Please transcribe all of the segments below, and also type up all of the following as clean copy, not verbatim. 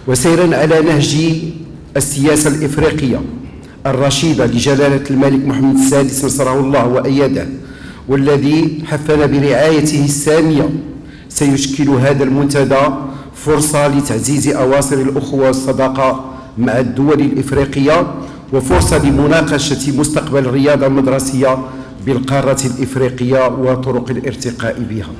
وسيرا على نهج السياسة الإفريقية الرشيدة لجلالة الملك محمد السادس نصره الله وأيده، والذي حفل برعايته السامية، سيشكل هذا المنتدى فرصة لتعزيز أواصر الأخوة والصداقة مع الدول الإفريقية، وفرصة لمناقشة مستقبل الرياضة المدرسية بالقارة الإفريقية وطرق الارتقاء بها.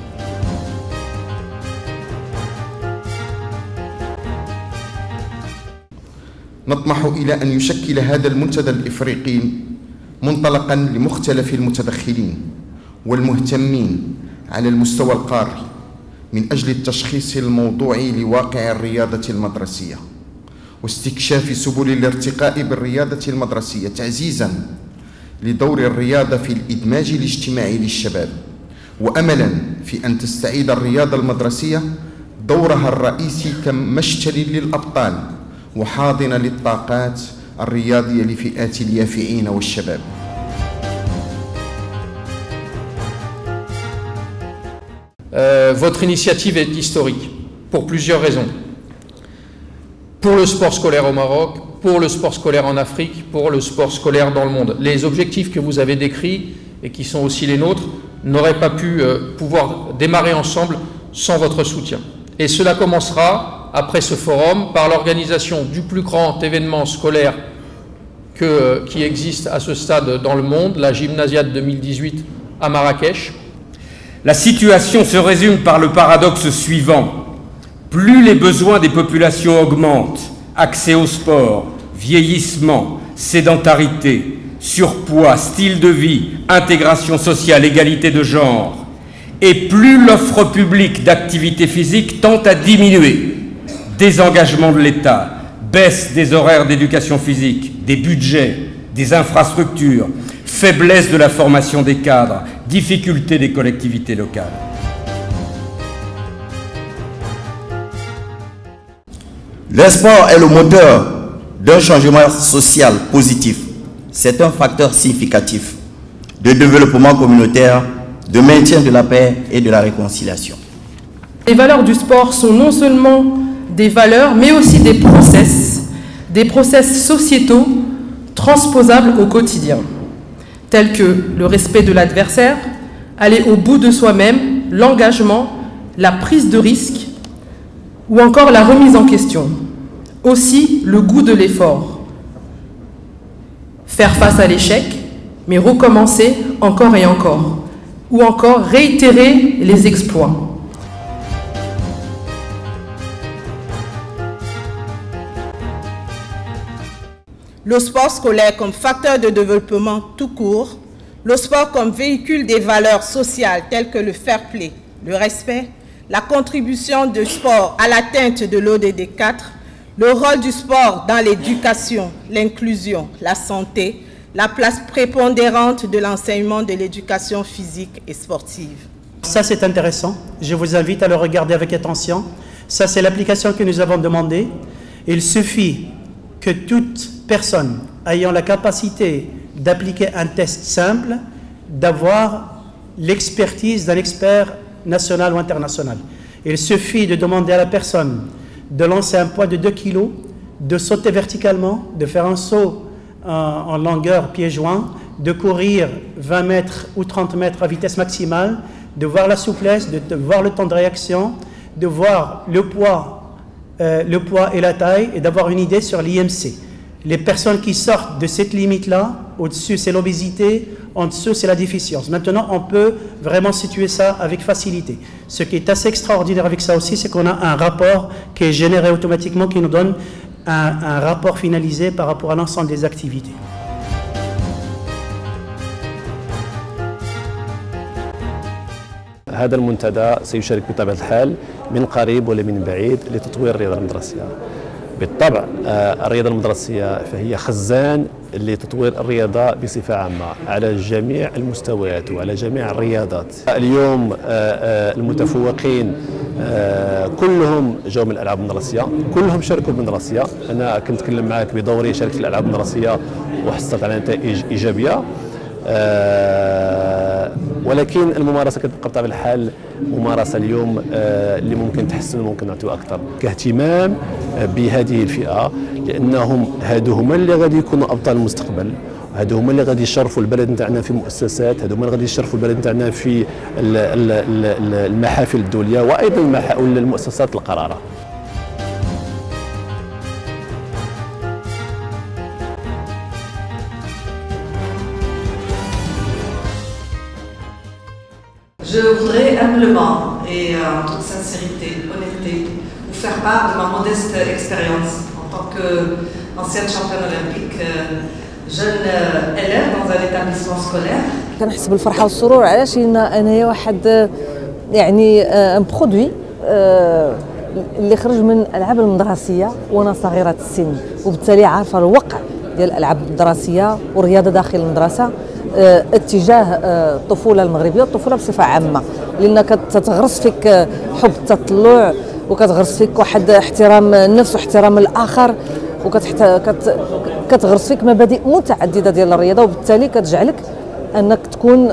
نطمح إلى أن يشكل هذا المنتدى الإفريقي منطلقاً لمختلف المتدخلين والمهتمين على المستوى القاري من أجل التشخيص الموضوعي لواقع الرياضة المدرسية واستكشاف سبل الارتقاء بالرياضة المدرسية، تعزيزاً لدور الرياضة في الإدماج الاجتماعي للشباب، وأملاً في أن تستعيد الرياضة المدرسية دورها الرئيسي كمشتل للأبطال وحاضنة للطاقات الرياضية لفئات اليافعين والشباب. Votre initiative est historique pour plusieurs raisons. Pour le sport scolaire au Maroc, pour le sport scolaire en Afrique, pour le sport scolaire dans le monde. Les objectifs que vous avez décrits et qui sont aussi les nôtres n'auraient pas pu pouvoir démarrer ensemble sans votre soutien. Et cela commencera après ce forum par l'organisation du plus grand événement scolaire qui existe à ce stade dans le monde, la Gymnasiade 2018 à Marrakech. La situation se résume par le paradoxe suivant. Plus les besoins des populations augmentent, accès au sport, vieillissement, sédentarité, surpoids, style de vie, intégration sociale, égalité de genre, et plus l'offre publique d'activité physique tend à diminuer. Désengagement de l'État, baisse des horaires d'éducation physique, des budgets, des infrastructures, faiblesse de la formation des cadres, difficultés des collectivités locales. Le sport est le moteur d'un changement social positif. C'est un facteur significatif de développement communautaire, de maintien de la paix et de la réconciliation. Les valeurs du sport sont non seulement des valeurs, mais aussi des process sociétaux transposables au quotidien, tels que le respect de l'adversaire, aller au bout de soi-même, l'engagement, la prise de risque ou encore la remise en question. Aussi le goût de l'effort. Faire face à l'échec, mais recommencer encore et encore, ou encore réitérer les exploits. Le sport scolaire comme facteur de développement tout court, le sport comme véhicule des valeurs sociales telles que le fair play, le respect, la contribution du sport à l'atteinte de l'ODD 4, le rôle du sport dans l'éducation, l'inclusion, la santé, la place prépondérante de l'enseignement de l'éducation physique et sportive. Ça c'est intéressant, je vous invite à le regarder avec attention. Ça c'est l'application que nous avons demandée. Il suffit que toute personne ayant la capacité d'appliquer un test simple, d'avoir l'expertise d'un expert national ou international. Il suffit de demander à la personne de lancer un poids de 2 kg, de sauter verticalement, de faire un saut en longueur pieds joints, de courir 20 mètres ou 30 mètres à vitesse maximale, de voir la souplesse, de voir le temps de réaction, de voir le poids et la taille et d'avoir une idée sur l'IMC. Les personnes qui sortent de cette limite-là, au-dessus c'est l'obésité, en dessous c'est la déficience. Maintenant on peut vraiment situer ça avec facilité. Ce qui est assez extraordinaire avec ça aussi, c'est qu'on a un rapport qui est généré automatiquement, qui nous donne un rapport finalisé par rapport à l'ensemble des activités. هذا المنتدى سيشارك بطبيعة الحال من قريب ولا من بعيد لتطوير الرياضة المدرسية. بالطبع الرياضة المدرسية فهي خزان لتطوير الرياضة بصفة عامة على جميع المستويات وعلى جميع الرياضات. اليوم المتفوقين كلهم جاوا من الألعاب المدرسية، كلهم شاركوا بالمدرسية. أنا كنت أتكلم معك بدوري شاركت في الألعاب المدرسية وحصلت على نتائج إيجابية. ولكن الممارسه كتبقى بطبيعه الحال ممارسه اليوم اللي ممكن تحسن وممكن نعطيو اكثر كاهتمام بهذه الفئه، لانهم هادو هما اللي غادي يكونوا ابطال المستقبل، هادو هما اللي غادي يشرفوا البلد نتاعنا في المؤسسات، هادو هما اللي غادي يشرفوا البلد نتاعنا في المحافل الدوليه وايضا المؤسسات القراره. Je voudrais humblement et en toute sincérité, honnêteté, vous faire part de ma modeste expérience en tant qu'ancienne championne olympique, jeune élève dans un établissement scolaire. كنحس بالفرحة والسرور علاش أنايا واحد يعني برودوي اللي خرج من الألعاب المدرسية وأنا صغيرة السن، وبالتالي عارفة الوقع ديال الألعاب الدراسية والرياضة داخل المدرسة اتجاه الطفوله المغربيه والطفوله بصفه عامه، لانك كتغرس فيك حب التطلع وكتغرس فيك واحد احترام النفس واحترام الاخر، وكتغرس فيك مبادئ متعدده ديال الرياضه، وبالتالي كتجعلك انك تكون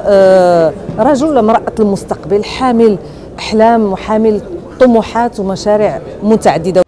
رجل ولا امراه المستقبل حامل احلام وحامل طموحات ومشاريع متعدده.